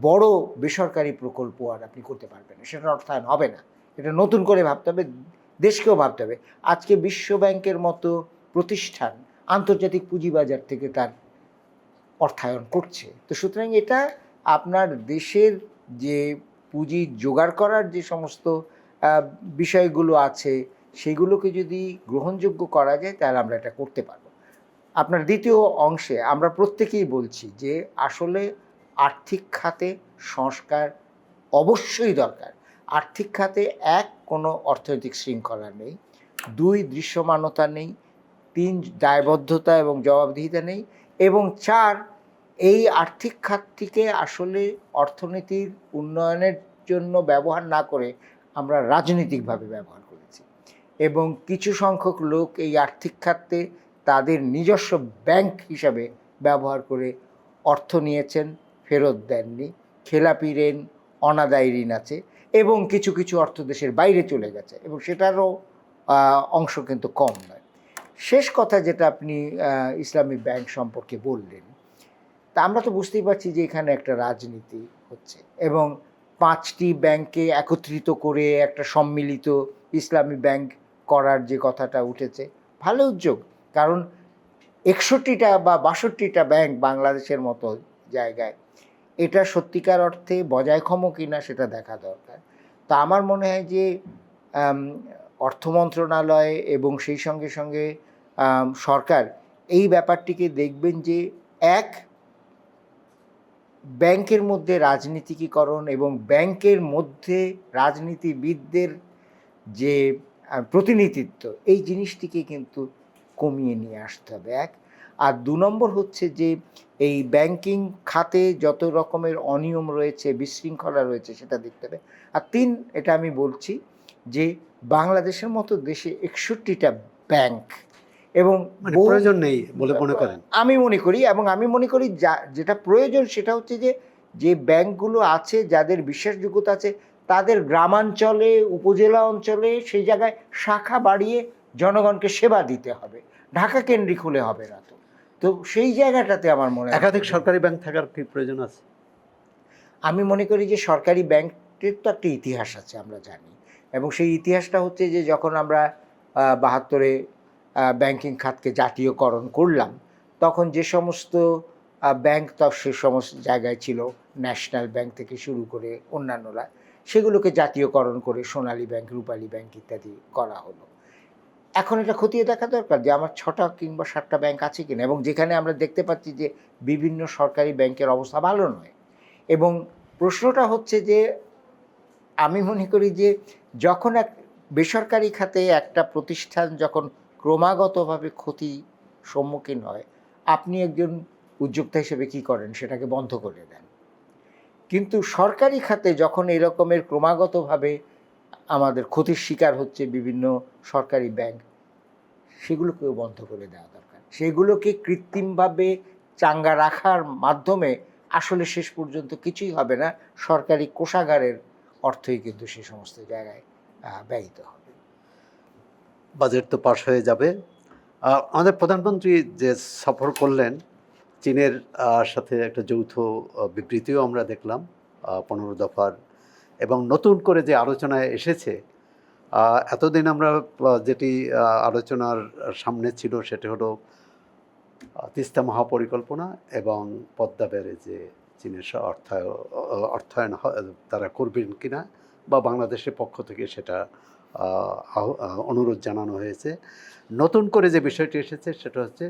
বড় বেসরকারি প্রকল্প আর আপনি করতে পারবেন না, সেটা অর্থায়ন হবে না। এটা নতুন করে ভাবতে হবে, দেশকেও ভাবতে হবে। আজকে বিশ্ব ব্যাংকের মতো প্রতিষ্ঠান আন্তর্জাতিক পুঁজিবাজার থেকে তার অর্থায়ন করছে। তো সুতরাং এটা আপনার দেশের যে পুঁজি জোগাড় করার যে সমস্ত বিষয়গুলো আছে সেগুলোকে যদি গ্রহণযোগ্য করা যায় তাহলে আমরা এটা করতে পারবো। আপনার দ্বিতীয় অংশে আমরা প্রত্যেকেই বলছি যে আসলে আর্থিক খাতে সংস্কার অবশ্যই দরকার। আর্থিক খাতে কোনো অর্থনৈতিক শৃঙ্খলা নেই, 2 দৃশ্যমানতা নেই, 3 দায়বদ্ধতা এবং জবাবদিহিতা নেই, এবং 4 এই আর্থিক খাতটিকে আসলে অর্থনীতির উন্নয়নের জন্য ব্যবহার না করে আমরা রাজনৈতিকভাবে ব্যবহার করেছি। এবং কিছু সংখ্যক লোক এই আর্থিক খাতে তাদের নিজস্ব ব্যাংক হিসাবে ব্যবহার করে অর্থ নিয়েছেন, ফেরত দেননি, খেলাপি ঋণ, অনাদায়ী ঋণ আছে, এবং কিছু কিছু অর্থ দেশের বাইরে চলে গেছে, এবং সেটারও অংশ কিন্তু কম নয়। শেষ কথা যেটা আপনি ইসলামী ব্যাংক সম্পর্কে বললেন, তা আমরা তো বুঝতেই পারছি যে এখানে একটা রাজনীতি হচ্ছে, এবং 5টি ব্যাংককে একত্রিত করে একটা সম্মিলিত ইসলামী ব্যাংক করার যে কথাটা উঠেছে, ভালো উদ্যোগ। কারণ 61টা বা 62টা ব্যাংক বাংলাদেশের মতো জায়গায় এটা সত্যিকার অর্থে বজায়ক্ষম কিনা সেটা দেখা দরকার। তা আমার মনে হয় যে অর্থ মন্ত্রণালয় এবং সেই সঙ্গে সঙ্গে সরকার এই ব্যাপারটিকে দেখবেন যে ব্যাংকের মধ্যে রাজনীতিকীকরণ এবং ব্যাংকের মধ্যে রাজনীতিবিদদের যে প্রতিনিধিত্ব, এই জিনিসটিকে কিন্তু কমিয়ে নিয়ে আসতে হবে। আর 2 নম্বর হচ্ছে যে এই ব্যাংকিং খাতে যত রকমের অনিয়ম রয়েছে, বিশৃঙ্খলা রয়েছে, সেটা দেখতে হবে। আর 3, এটা আমি বলছি যে বাংলাদেশের মতো দেশে 61টা ব্যাংক এবং প্রয়োজন নেই বলে মনে করেন? আমি মনে করি যেটা প্রয়োজন সেটা হচ্ছে যে ব্যাংকগুলো আছে, যাদের বিশ্বাসযোগ্যতা আছে, তাদের গ্রামাঞ্চলে, উপজেলা অঞ্চলে সেই জায়গায় শাখা বাড়িয়ে জনগণকে সেবা দিতে হবে, ঢাকা কেন্দ্রিক হলে হবে না। তো সেই জায়গাটাতে আমার মনে হয় একাধিক সরকারি ব্যাংক থাকার কি প্রয়োজন আছে? আমি মনে করি যে সরকারি ব্যাংকের তো একটা ইতিহাস আছে, আমরা জানি, এবং সেই ইতিহাসটা হচ্ছে যে যখন আমরা 72-এ ব্যাংকিং খাতকে জাতীয়করণ করলাম, তখন যে সমস্ত ব্যাংক সে সমস্ত জায়গায় ছিল, ন্যাশনাল ব্যাংক থেকে শুরু করে অন্যান্যরা, সেগুলোকে জাতীয়করণ করে সোনালী ব্যাংক, রূপালী ব্যাংক ইত্যাদি করা হলো। এখন এটা খতিয়ে দেখা দরকার যে আমার 6টা কিংবা 7টা ব্যাংক আছে কিনা, এবং যেখানে আমরা দেখতে পাচ্ছি যে বিভিন্ন সরকারি ব্যাংকের অবস্থা ভালো নয়। এবং প্রশ্নটা হচ্ছে যে আমি মনে করি যে যখন এক বেসরকারি খাতে একটা প্রতিষ্ঠান যখন ক্রমাগতভাবে ক্ষতির সম্মুখীন হয়, আপনি একজন উদ্যোক্তা হিসেবে কী করেন? সেটাকে বন্ধ করে দেন। কিন্তু সরকারি খাতে যখন এরকমের ক্রমাগতভাবে আমাদের ক্ষতির শিকার হচ্ছে বিভিন্ন সরকারি ব্যাংক, সেগুলোকেও বন্ধ করে দেওয়া দরকার। সেগুলোকে কৃত্রিমভাবে চাঙ্গা রাখার মাধ্যমে আসলে শেষ পর্যন্ত কিছুই হবে না, সরকারি কোষাগারের অর্থই কিন্তু সে সমস্ত জায়গায় ব্যয়িত হবে। বাজেট তো পাশ হয়ে যাবে। আমাদের প্রধানমন্ত্রী যে সফর করলেন চীনের সাথে একটা যৌথ বিবৃতিও আমরা দেখলাম 15 দফার, এবং নতুন করে যে আলোচনায় এসেছে, এতদিন আমরা যেটি আলোচনার সামনে ছিল সেটি হলো তিস্তা মহাপরিকল্পনা এবং পদ্মা ব্যারেজে চীনের অর্থায়ন তারা করবেন কিনা, বা বাংলাদেশের পক্ষ থেকে সেটা অনুরোধ জানানো হয়েছে। নতুন করে যে বিষয়টি এসেছে সেটা হচ্ছে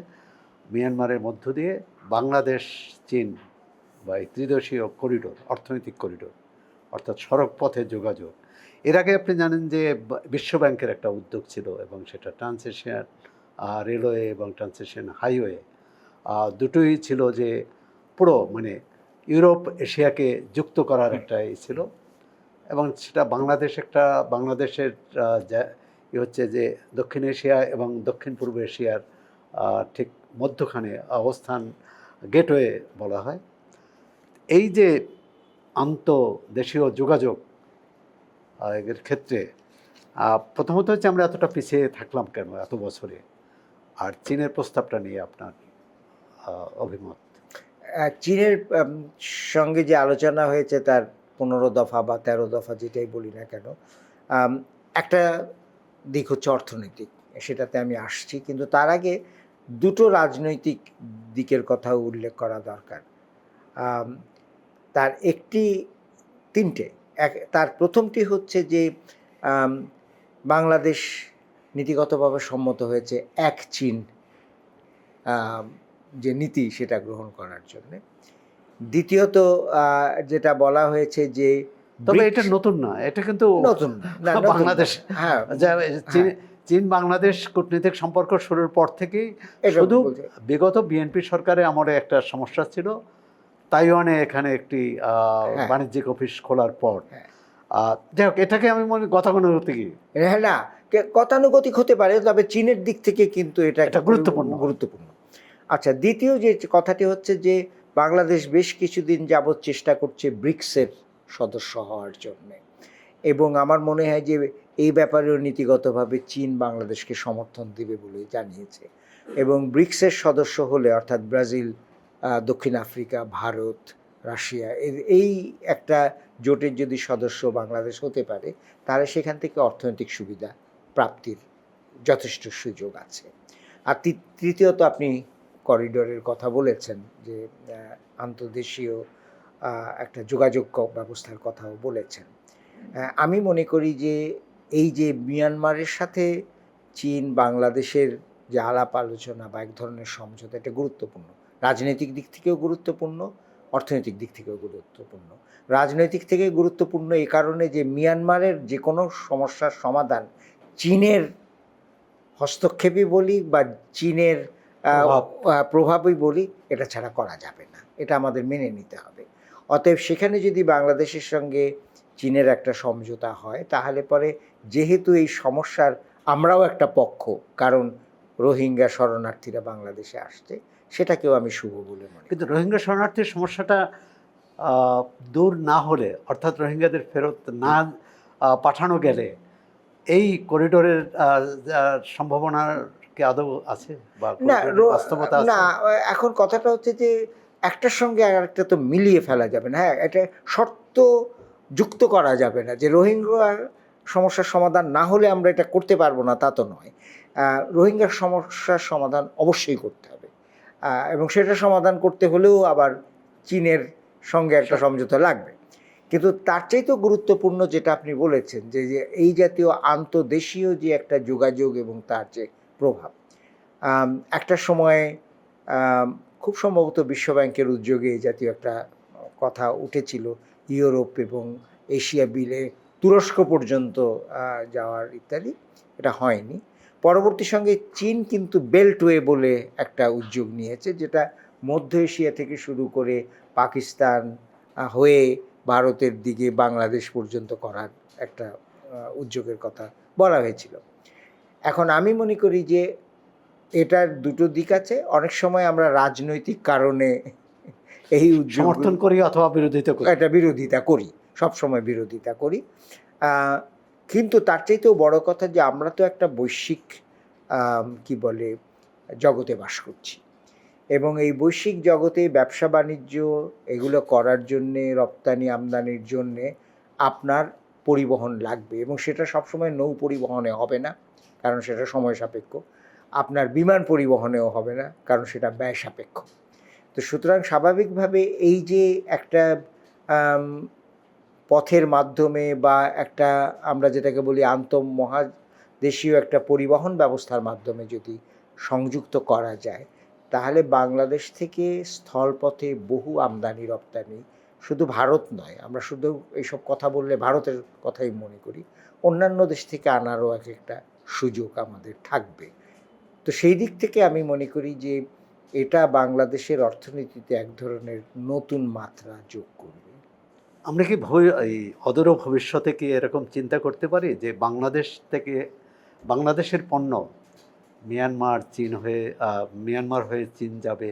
মিয়ানমারের মধ্য দিয়ে বাংলাদেশ চীন বা এই ত্রিদেশীয় করিডোর, অর্থনৈতিক করিডোর, অর্থাৎ সড়ক পথে যোগাযোগ। এর আগে আপনি জানেন যে বিশ্ব ব্যাংকের একটা উদ্যোগ ছিল, এবং সেটা ট্রান্সএশিয়ান রেলওয়ে এবং ট্রান্সএশিয়ান হাইওয়ে দুটোই ছিল, যে পুরো মানে ইউরোপ এশিয়াকে যুক্ত করার একটা ছিল। এবং সেটা বাংলাদেশের হচ্ছে যে দক্ষিণ এশিয়া এবং দক্ষিণ পূর্ব এশিয়ার ঠিক মধ্যখানে অবস্থান, গেটওয়ে বলা হয়। এই যে আন্তঃদেশীয় যোগাযোগ এর ক্ষেত্রে প্রথমত হচ্ছে আমরা এতটা পিছিয়ে থাকলাম কেন এত বছরে, আর চীনের প্রস্তাবটা নিয়ে আপনার অভিমত? চীনের সঙ্গে যে আলোচনা হয়েছে তার 15 দফা বা 13 দফা যেটাই বলি না কেন, একটা দিক হচ্ছে অর্থনৈতিক, সেটাতে আমি আসছি। কিন্তু তার আগে দুটো রাজনৈতিক দিকের কথাও উল্লেখ করা দরকার। তার তিনটে। তার প্রথমটি হচ্ছে যে বাংলাদেশ নীতিগতভাবে সম্মত হয়েছে এক চীন যে নীতি সেটা গ্রহণ করার জন্যে। দ্বিতীয়ত যেটা বলা হয়েছে যে, তবে এটা নতুন না, এটা কিন্তু নতুন না, বাংলাদেশ, হ্যাঁ, চীন বাংলাদেশ কূটনৈতিক সম্পর্ক শুরুর পর থেকেই, শুধু বিগত বিএনপি সরকারের আমলে একটা সমস্যা ছিল, তাইওয়ানে এখানে একটি বাণিজ্যিক অফিস খোলার পর। যাই হোক, এটাকে আমি মনে গতানুগতিক, হ্যাঁ না, গতানুগতিক হতে পারে, তবে চীনের দিক থেকে কিন্তু এটা গুরুত্বপূর্ণ। আচ্ছা, দ্বিতীয় যে কথাটি হচ্ছে যে বাংলাদেশ বেশ কিছুদিন যাবৎ চেষ্টা করছে ব্রিক্সের সদস্য হওয়ার জন্যে, এবং আমার মনে হয় যে এই ব্যাপারেও নীতিগতভাবে চীন বাংলাদেশকে সমর্থন দেবে বলে জানিয়েছে। এবং ব্রিক্সের সদস্য হলে, অর্থাৎ ব্রাজিল, দক্ষিণ আফ্রিকা, ভারত, রাশিয়া, এই একটা জোটের যদি সদস্য বাংলাদেশ হতে পারে, তাহলে সেখান থেকে অর্থনৈতিক সুবিধা প্রাপ্তির যথেষ্ট সুযোগ আছে। আর তৃতীয়ত আপনি করিডোরের কথা বলেছেন, যে আন্তর্দেশীয় একটা যোগাযোগ ব্যবস্থার কথাও বলেছেন। আমি মনে করি যে এই যে মিয়ানমারের সাথে চীন বাংলাদেশের যে আলাপ আলোচনা বা এক ধরনের সমঝোতা, এটা গুরুত্বপূর্ণ, রাজনৈতিক দিক থেকেও গুরুত্বপূর্ণ, অর্থনৈতিক দিক থেকেও গুরুত্বপূর্ণ। রাজনৈতিক থেকে গুরুত্বপূর্ণ এই কারণে যে মিয়ানমারের যে কোনো সমস্যার সমাধান চীনের হস্তক্ষেপই বলি বা চীনের প্রভাবই বলি, এটা ছাড়া করা যাবে না, এটা আমাদের মেনে নিতে হবে। অতএব সেখানে যদি বাংলাদেশের সঙ্গে চীনের একটা সমঝোতা হয়, তাহলে পরে যেহেতু এই সমস্যার আমরাও একটা পক্ষ, কারণ রোহিঙ্গা শরণার্থীরা বাংলাদেশে আসছে, সেটাকেও আমি শুভ বলে মনে করি। কিন্তু রোহিঙ্গা শরণার্থীর সমস্যাটা দূর না হলে, অর্থাৎ রোহিঙ্গাদের ফেরত না পাঠানো গেলে, এই করিডোরের সম্ভাবনা কি আদৌ আছে বা বাস্তবতা আছে? না, এখন কথাটা হচ্ছে যে একটার সঙ্গে আর একটা তো মিলিয়ে ফেলা যাবে না। হ্যাঁ, এটা শর্ত যুক্ত করা যাবে না যে রোহিঙ্গা সমস্যার সমাধান না হলে আমরা এটা করতে পারবো না, তা তো নয়। রোহিঙ্গার সমস্যার সমাধান অবশ্যই করতে হবে, এবং সেটা সমাধান করতে হলেও আবার চীনের সঙ্গে একটা সমঝোতা লাগবে। কিন্তু তার চাইতেও গুরুত্বপূর্ণ যেটা আপনি বলেছেন যে যে এই জাতীয় আন্তদেশীয় যে একটা যোগাযোগ এবং তার যে প্রভাব, একটা সময় খুব সম্ভবত বিশ্বব্যাংকের উদ্যোগে এই জাতীয় একটা কথা উঠেছিল, ইউরোপ এবং এশিয়া বিলে তুরস্ক পর্যন্ত যাওয়ার ইত্যাদি। এটা হয়নি। পরবর্তী সঙ্গে চীন কিন্তু বেল্টওয়ে বলে একটা উদ্যোগ নিয়েছে, যেটা মধ্য এশিয়া থেকে শুরু করে পাকিস্তান হয়ে ভারতের দিকে বাংলাদেশ পর্যন্ত করার একটা উদ্যোগের কথা বলা হয়েছিল। এখন আমি মনে করি যে এটার দুটো দিক আছে। অনেক সময় আমরা রাজনৈতিক কারণে এই উদ্যোগ সমর্থন করি অথবা বিরোধিতা করি, এটা বিরোধিতা করি, সবসময় বিরোধিতা করি। কিন্তু তার চাইতেও বড় কথা যে আমরা তো একটা বৈশ্বিক কি বলে জগতে বাস করছি, এবং এই বৈশ্বিক জগতে ব্যবসা বাণিজ্য এগুলো করার জন্যে, রপ্তানি আমদানির জন্যে আপনার পরিবহন লাগবে, এবং সেটা সবসময় নৌ পরিবহনে হবে না, কারণ সেটা সময় সাপেক্ষ। আপনার বিমান পরিবহনেও হবে না, কারণ সেটা ব্যয় সাপেক্ষ। তো সুতরাং স্বাভাবিকভাবে এই যে একটা পথের মাধ্যমে বা একটা আমরা যেটাকে বলি আন্তঃমহাদেশীয় একটা পরিবহন ব্যবস্থার মাধ্যমে যদি সংযুক্ত করা যায়, তাহলে বাংলাদেশ থেকে স্থলপথে বহু আমদানি রপ্তানি, শুধু ভারত নয়, আমরা শুধু এইসব কথা বললে ভারতের কথাই মনে করি, অন্যান্য দেশ থেকে আনারও এক একটা সুযোগ আমাদের থাকবে। তো সেই দিক থেকে আমি মনে করি যে এটা বাংলাদেশের অর্থনীতিতে এক ধরনের নতুন মাত্রা যোগ করবে। আমরা কি এই অদূর ভবিষ্যতে কি এরকম চিন্তা করতে পারি যে বাংলাদেশ থেকে বাংলাদেশের পণ্য মিয়ানমার চীন হয়ে মিয়ানমার হয়ে চীন যাবে,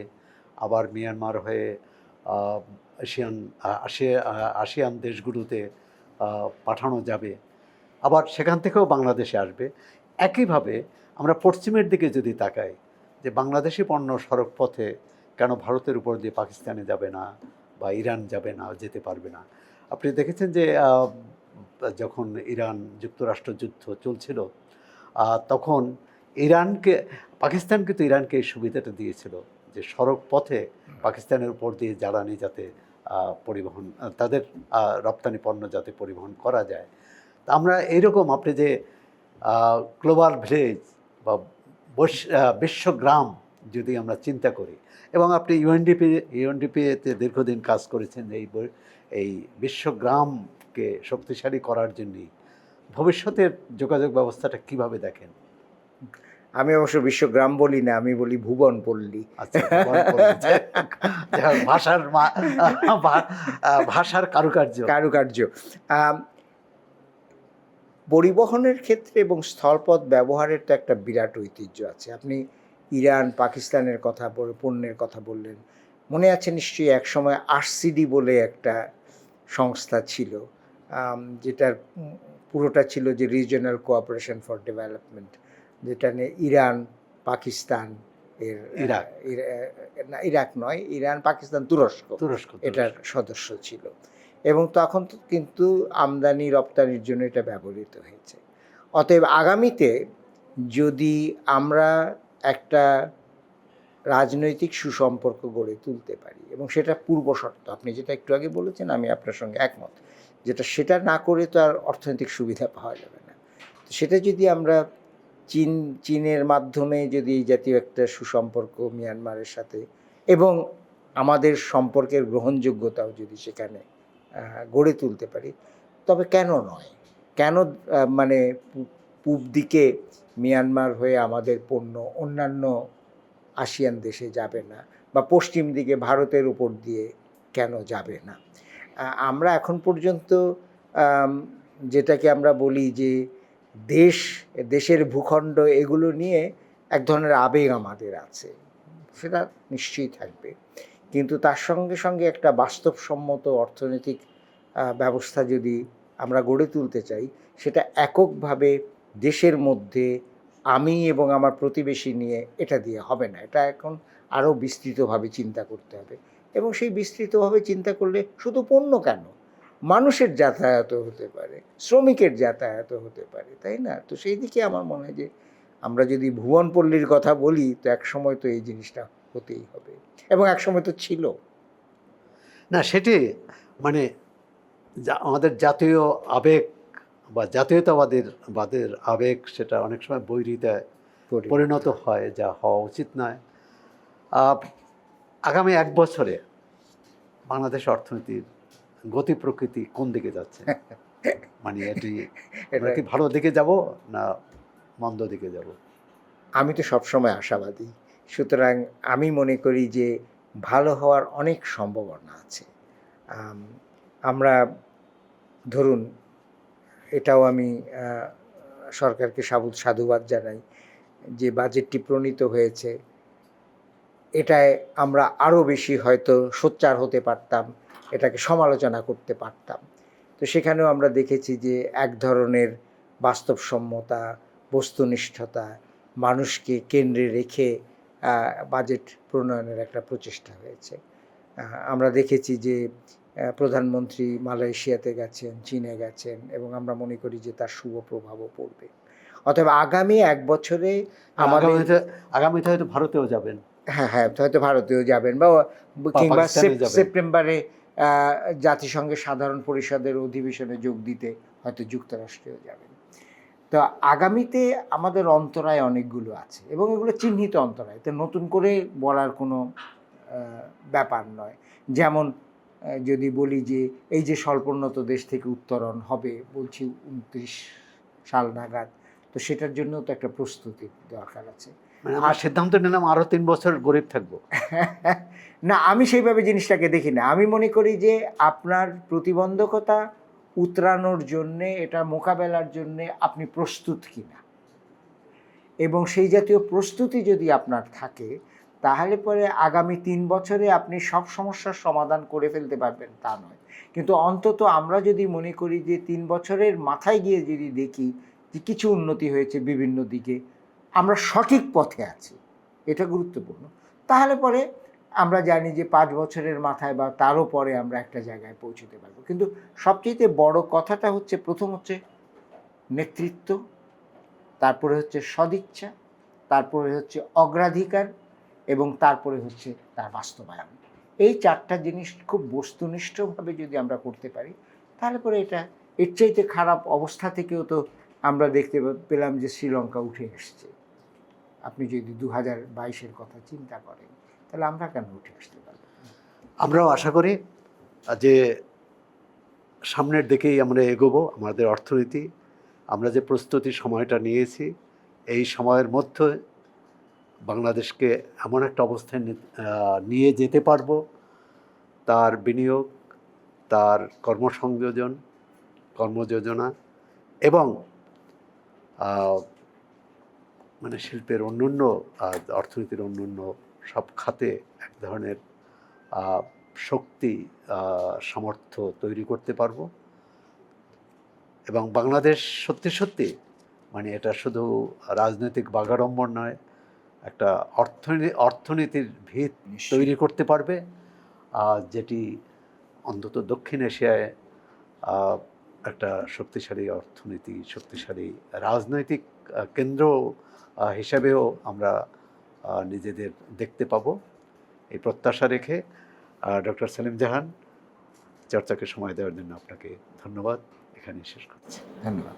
আবার মিয়ানমার হয়ে আসিয়ান দেশগুলোতে পাঠানো যাবে, আবার সেখান থেকেও বাংলাদেশে আসবে। একইভাবে আমরা পশ্চিমের দিকে যদি তাকাই, যে বাংলাদেশি পণ্য সড়ক পথে কেন ভারতের উপর দিয়ে পাকিস্তানে যাবে না বা ইরান যাবে না, যেতে পারবে না? আপনি দেখেছেন যে যখন ইরান যুক্তরাষ্ট্র যুদ্ধ চলছিল, তখন পাকিস্তান কিন্তু ইরানকে এই সুবিধাটা দিয়েছিল যে সড়ক পথে পাকিস্তানের উপর দিয়ে জ্বালানি যাতে পরিবহন, তাদের রপ্তানি পণ্য যাতে পরিবহন করা যায়। তা আমরা এইরকম আপনি যে গ্লোবাল ভিলেজ বা বিশ্বগ্রাম যদি আমরা চিন্তা করি, এবং আপনি ইউএনডিপিতে দীর্ঘদিন কাজ করেছেন এই বিশ্বগ্রামকে শক্তিশালী করার জন্যই, ভবিষ্যতের যোগাযোগ ব্যবস্থাটা কিভাবে দেখেন? আমি অবশ্য বিশ্বগ্রাম বলি না, আমি বলি ভুবন পল্লী। আচ্ছা, ভাষার কারুকার্য। পরিবহনের ক্ষেত্রে এবং স্থলপথ ব্যবহারের তো একটা বিরাট ঐতিহ্য আছে। আপনি ইরান পাকিস্তানের কথা পণ্যের কথা বললেন, মনে আছে নিশ্চয়ই একসময় আরসিডি বলে একটা সংস্থা ছিল, যেটার পুরোটা ছিল যে রিজিওনাল কোঅপারেশন ফর ডেভেলপমেন্ট, যেটা নিয়ে ইরান, পাকিস্তান, ইরাক নয়, ইরান, পাকিস্তান, তুরস্ক এটার সদস্য ছিল, এবং তখন কিন্তু আমদানি রপ্তানির জন্য এটা ব্যবহৃত হয়েছে। অতএব আগামীতে যদি আমরা একটা রাজনৈতিক সুসম্পর্ক গড়ে তুলতে পারি, এবং সেটা পূর্ব শর্ত, আপনি যেটা একটু আগে বলেছেন আমি আপনার সঙ্গে একমত, সেটা না করে তো আর অর্থনৈতিক সুবিধা পাওয়া যাবে না। সেটা যদি আমরা চীনের মাধ্যমে যদি এই জাতীয় একটা সুসম্পর্ক মিয়ানমারের সাথে, এবং আমাদের সম্পর্কের গ্রহণযোগ্যতাও যদি সেখানে গড়ে তুলতে পারি, তবে কেন নয়, কেন মানে পূব দিকে মিয়ানমার হয়ে আমাদের পণ্য অন্যান্য আসিয়ান দেশে যাবে না, বা পশ্চিম দিকে ভারতের উপর দিয়ে কেন যাবে না? আমরা এখন পর্যন্ত যেটাকে আমরা বলি যে দেশের ভূখণ্ড, এগুলো নিয়ে এক ধরনের আবেগ আমাদের আছে, সেটা নিশ্চয়ই থাকবে, কিন্তু তার সঙ্গে সঙ্গে একটা বাস্তবসম্মত অর্থনৈতিক ব্যবস্থা যদি আমরা গড়ে তুলতে চাই, সেটা এককভাবে দেশের মধ্যে আমি এবং আমার প্রতিবেশী নিয়ে এটা দিয়ে হবে না। এটা এখন আরও বিস্তৃতভাবে চিন্তা করতে হবে, এবং সেই বিস্তৃতভাবে চিন্তা করলে শুধু পণ্য কেন, মানুষের যাতায়াতও হতে পারে, শ্রমিকের যাতায়াতও হতে পারে, তাই না? তো সেই দিকে আমার মনে হয় যে আমরা যদি ভুবনপল্লীর কথা বলি, তো এক সময় তো এই জিনিসটা হতেই হবে, এবং এক সময় তো ছিল। না, সেটি মানে আমাদের জাতীয় আবেগ বা জাতীয়তাবাদের আবেগ সেটা অনেক সময় বৈরিতায় পরিণত হয়, যা হওয়া উচিত নয়। আগামী 1 বছরে বাংলাদেশ অর্থনীতির গতি প্রকৃতি কোন দিকে যাচ্ছে? মানে আমরা কি ভালো দিকে যাব না মন্দ দিকে যাব? আমি তো সবসময় আশাবাদী, সুতরাং আমি মনে করি যে ভালো হওয়ার অনেক সম্ভাবনা আছে। আমরা ধরুন, এটাও আমি সরকারকে সাধুবাদ জানাই যে বাজেটটি প্রণীত হয়েছে, এটায় আমরা আরও বেশি হয়তো সোচ্চার হতে পারতাম, এটাকে সমালোচনা করতে পারতাম। তো সেখানেও আমরা দেখেছি যে এক ধরনের বাস্তবসম্মতা, বস্তুনিষ্ঠতা, মানুষকে কেন্দ্রে রেখে বাজেট প্রণয়নের একটা প্রচেষ্টা হয়েছে। আমরা দেখেছি যে প্রধানমন্ত্রী মালয়েশিয়াতে গেছেন, চীনে গেছেন, এবং আমরা মনে করি যে তার শুভ প্রভাবও পড়বে। অতএব আগামী 1 বছরে আগামীতে হয়তো ভারতেও যাবেন। হ্যাঁ, হয়তো ভারতেও যাবেন, বা কিংবা সেপ্টেম্বরে জাতিসংঘের সাধারণ পরিষদের অধিবেশনে যোগ দিতে হয়তো যুক্তরাষ্ট্রেও যাবেন। তো আগামীতে আমাদের অন্তরায় অনেকগুলো আছে, এবং এগুলো চিহ্নিত অন্তরায়, তো নতুন করে বলার কোনো ব্যাপার নয়। যেমন যদি বলি যে এই যে স্বল্পোন্নত দেশ থেকে উত্তরণ হবে বলছি 29 সাল নাগাদ, তো সেটার জন্য তো একটা প্রস্তুতি দরকার আছে। মানে আমরা সিদ্ধান্ত নিলাম আরও 3 বছর গরিব থাকবো? না, আমি সেইভাবে জিনিসটাকে দেখি না। আমি মনে করি যে আপনার প্রতিবন্ধকতা উতরানোর জন্যে, এটা মোকাবেলার জন্যে আপনি প্রস্তুত কিনা, এবং সেই জাতীয় প্রস্তুতি যদি আপনার থাকে, তাহলে পরে আগামী 3 বছরে আপনি সব সমস্যার সমাধান করে ফেলতে পারবেন তা নয়। কিন্তু অন্তত আমরা যদি মনে করি যে 3 বছরের মাথায় গিয়ে যদি দেখি যে কিছু উন্নতি হয়েছে বিভিন্ন দিকে, আমরা সঠিক পথে আছি, এটা গুরুত্বপূর্ণ, তাহলে পরে আমরা জানি যে 5 বছরের মাথায় বা তারও পরে আমরা একটা জায়গায় পৌঁছতে পারবো। কিন্তু সবচেয়ে বড় কথাটা হচ্ছে, প্রথম হচ্ছে নেতৃত্ব, তারপরে হচ্ছে সদিচ্ছা, তারপরে হচ্ছে অগ্রাধিকার, এবং তারপরে হচ্ছে তার বাস্তবায়ন। এই 4টা জিনিস খুব বস্তুনিষ্ঠভাবে যদি আমরা করতে পারি, তাহলে পরে এটা এর চাইতে খারাপ অবস্থা থেকেও তো আমরা দেখতে পেলাম যে শ্রীলঙ্কা উঠে এসছে। আপনি যদি 2022-এর কথা চিন্তা করেন, তাহলে আমরা কেন উঠে আসতে পারব? আমরাও আশা করি যে সামনের দিকেই আমরা এগোবো। আমাদের অর্থনীতি, আমরা যে প্রস্তুতি সময়টা নিয়েছি, এই সময়ের মধ্যে বাংলাদেশকে এমন একটা অবস্থায় নিয়ে যেতে পারবো, তার বিনিয়োগ, তার কর্মযোজনা এবং মানে শিল্পের অন্যান্য অর্থনীতির অন্যান্য সব খাতে এক ধরনের শক্তি, সামর্থ্য তৈরি করতে পারবো। এবং বাংলাদেশ সত্যি মানে এটা শুধু রাজনৈতিক বাগাড়ম্বর নয়, একটা অর্থনীতির ভিত তৈরি করতে পারবে, যেটি অন্তত দক্ষিণ এশিয়ায় একটা শক্তিশালী অর্থনীতি, শক্তিশালী রাজনৈতিক কেন্দ্র হিসাবেও আমরা নিজেদের দেখতে পাবো। এই প্রত্যাশা রেখে ডক্টর সেলিম জাহান, চর্চাকে সময় দেওয়ার জন্য আপনাকে ধন্যবাদ। এখানেই শেষ করছি। ধন্যবাদ।